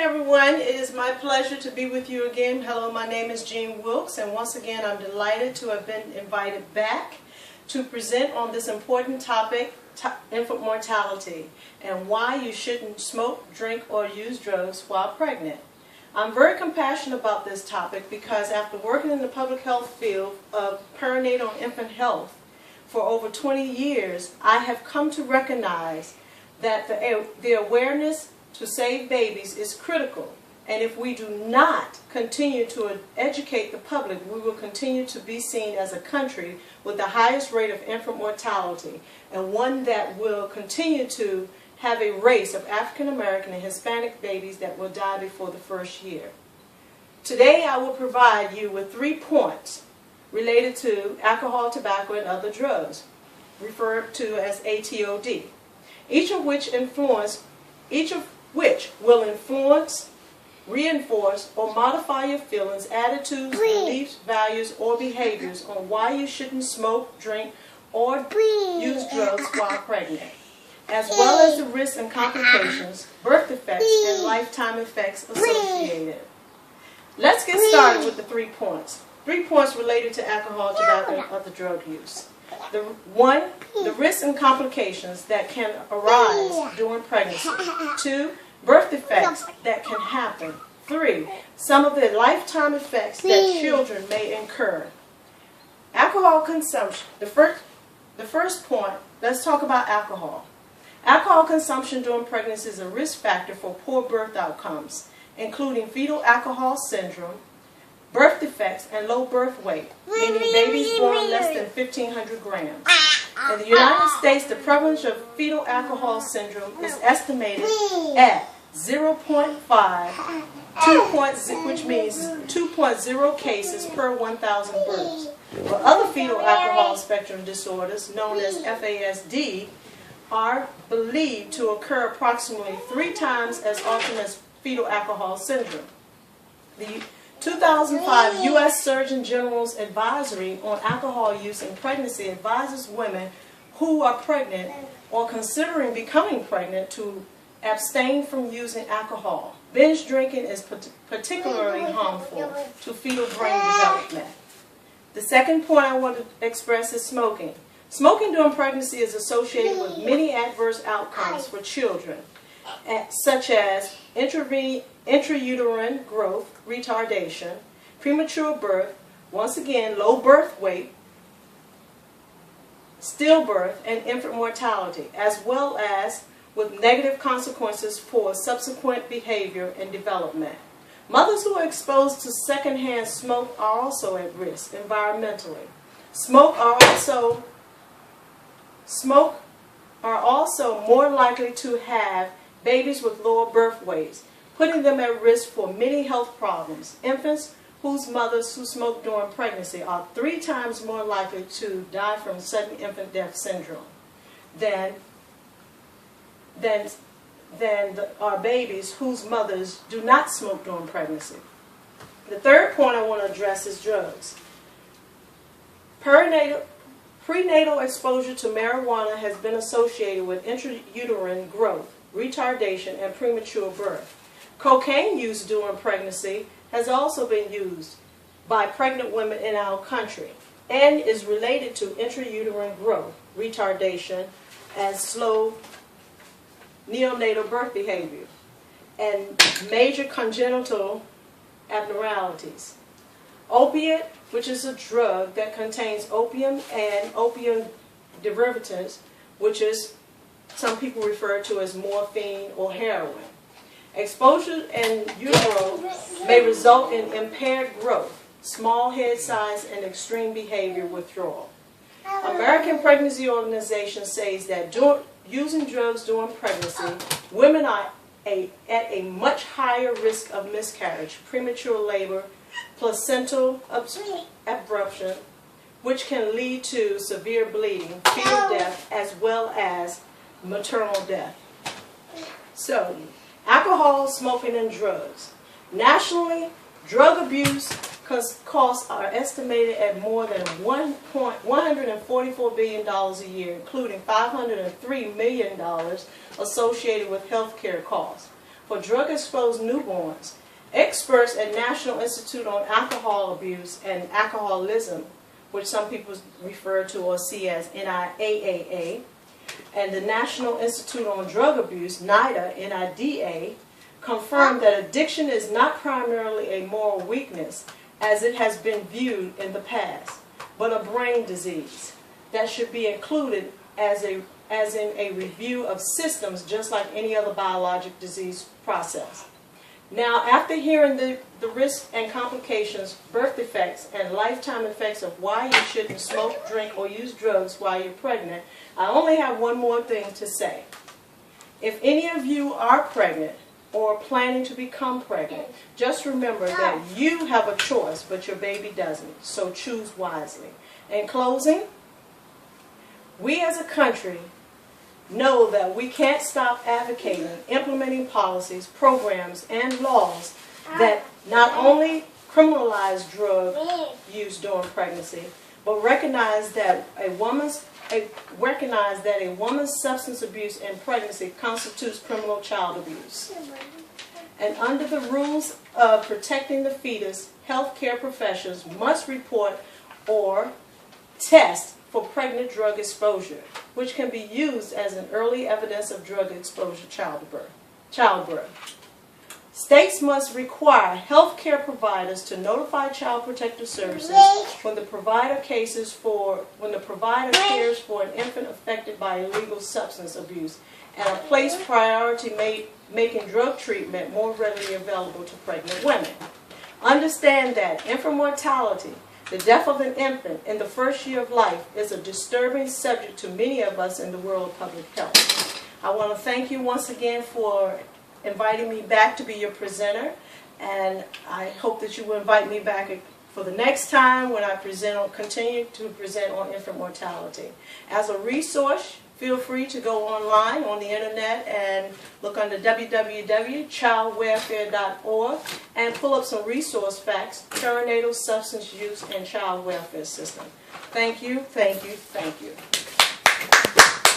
everyone, it is my pleasure to be with you again. Hello, my name is Jean Wilkes, and once again I'm delighted to have been invited back to present on this important topic, infant mortality, and why you shouldn't smoke, drink, or use drugs while pregnant. I'm very compassionate about this topic because after working in the public health field of perinatal and infant health for over 20 years, I have come to recognize that the awareness to save babies is critical, and if we do not continue to educate the public, we will continue to be seen as a country with the highest rate of infant mortality, and one that will continue to have a race of African American and Hispanic babies that will die before the first year. Today I will provide you with 3 points related to alcohol, tobacco, and other drugs, referred to as ATOD, each of which will influence, reinforce, or modify your feelings, attitudes, beliefs, values, or behaviors on why you shouldn't smoke, drink, or use drugs while pregnant, as well as the risks and complications, birth defects, and lifetime effects associated. Let's get started with the 3 points. 3 points related to alcohol, tobacco, and other drug use. The risks and complications that can arise during pregnancy. 2, birth defects that can happen. 3, some of the lifetime effects that children may incur. Alcohol consumption. The first point, let's talk about alcohol. Alcohol consumption during pregnancy is a risk factor for poor birth outcomes, including fetal alcohol syndrome, birth defects, and low birth weight, meaning babies born less than 1,500 grams. In the United States, the prevalence of fetal alcohol syndrome is estimated at 0.5, which means 2.0 cases per 1,000 births. For other fetal alcohol spectrum disorders, known as FASD, are believed to occur approximately 3 times as often as fetal alcohol syndrome. The 2005 U.S. Surgeon General's Advisory on Alcohol Use in Pregnancy advises women who are pregnant or considering becoming pregnant to abstain from using alcohol. Binge drinking is particularly harmful to fetal brain development. The second point I want to express is smoking. Smoking during pregnancy is associated with many adverse outcomes for children, such as intrauterine growth retardation, premature birth, once again low birth weight, stillbirth, and infant mortality, as well as with negative consequences for subsequent behavior and development. Mothers who are exposed to secondhand smoke are also at risk environmentally. Smoke are also more likely to have babies with lower birth weights, putting them at risk for many health problems. Infants whose mothers who smoke during pregnancy are 3 times more likely to die from sudden infant death syndrome than are babies whose mothers do not smoke during pregnancy. The third point I want to address is drugs. Prenatal exposure to marijuana has been associated with intrauterine growth, retardation, and premature birth. Cocaine use during pregnancy has also been used by pregnant women in our country and is related to intrauterine growth, retardation, and slow neonatal birth behavior, and major congenital abnormalities. Opiate, which is a drug that contains opium and opium derivatives, which is some people refer to as morphine or heroin. Exposure in utero may result in impaired growth, small head size, and extreme behavior withdrawal. American Pregnancy Organization says that using drugs during pregnancy, women are at a much higher risk of miscarriage, premature labor, placental abruption, which can lead to severe bleeding, fetal death, as well as maternal death. So, alcohol, smoking, and drugs. Nationally, drug abuse costs are estimated at more than $144 billion a year, including $503 million associated with health care costs. for drug-exposed newborns. Experts at National Institute on Alcohol Abuse and Alcoholism, which some people refer to or see as NIAAA, and the National Institute on Drug Abuse, NIDA, confirmed that addiction is not primarily a moral weakness, as it has been viewed in the past, but a brain disease that should be included as in a review of systems, just like any other biologic disease process. Now, after hearing the risks and complications, birth defects, and lifetime effects of why you shouldn't smoke, drink, or use drugs while you're pregnant, I only have one more thing to say. If any of you are pregnant or planning to become pregnant, just remember that you have a choice, but your baby doesn't, so choose wisely. In closing, we as a country know that we can't stop advocating, implementing policies, programs, and laws that not only criminalize drug use during pregnancy, but recognize that a woman's substance abuse in pregnancy constitutes criminal child abuse. And under the rules of protecting the fetus, healthcare professionals must report or test for pregnant drug exposure, which can be used as an early evidence of drug exposure childbirth. States must require healthcare providers to notify Child Protective Services when the provider cares for an infant affected by illegal substance abuse, and place priority making drug treatment more readily available to pregnant women. Understand that infant mortality, the death of an infant in the first year of life, is a disturbing subject to many of us in the world of public health. I want to thank you once again for inviting me back to be your presenter, and I hope that you will invite me back for the next time when I continue to present on infant mortality. As a resource, feel free to go online on the internet and look under www.childwelfare.org and pull up some resource facts, perinatal substance use and child welfare system. Thank you, thank you, thank you.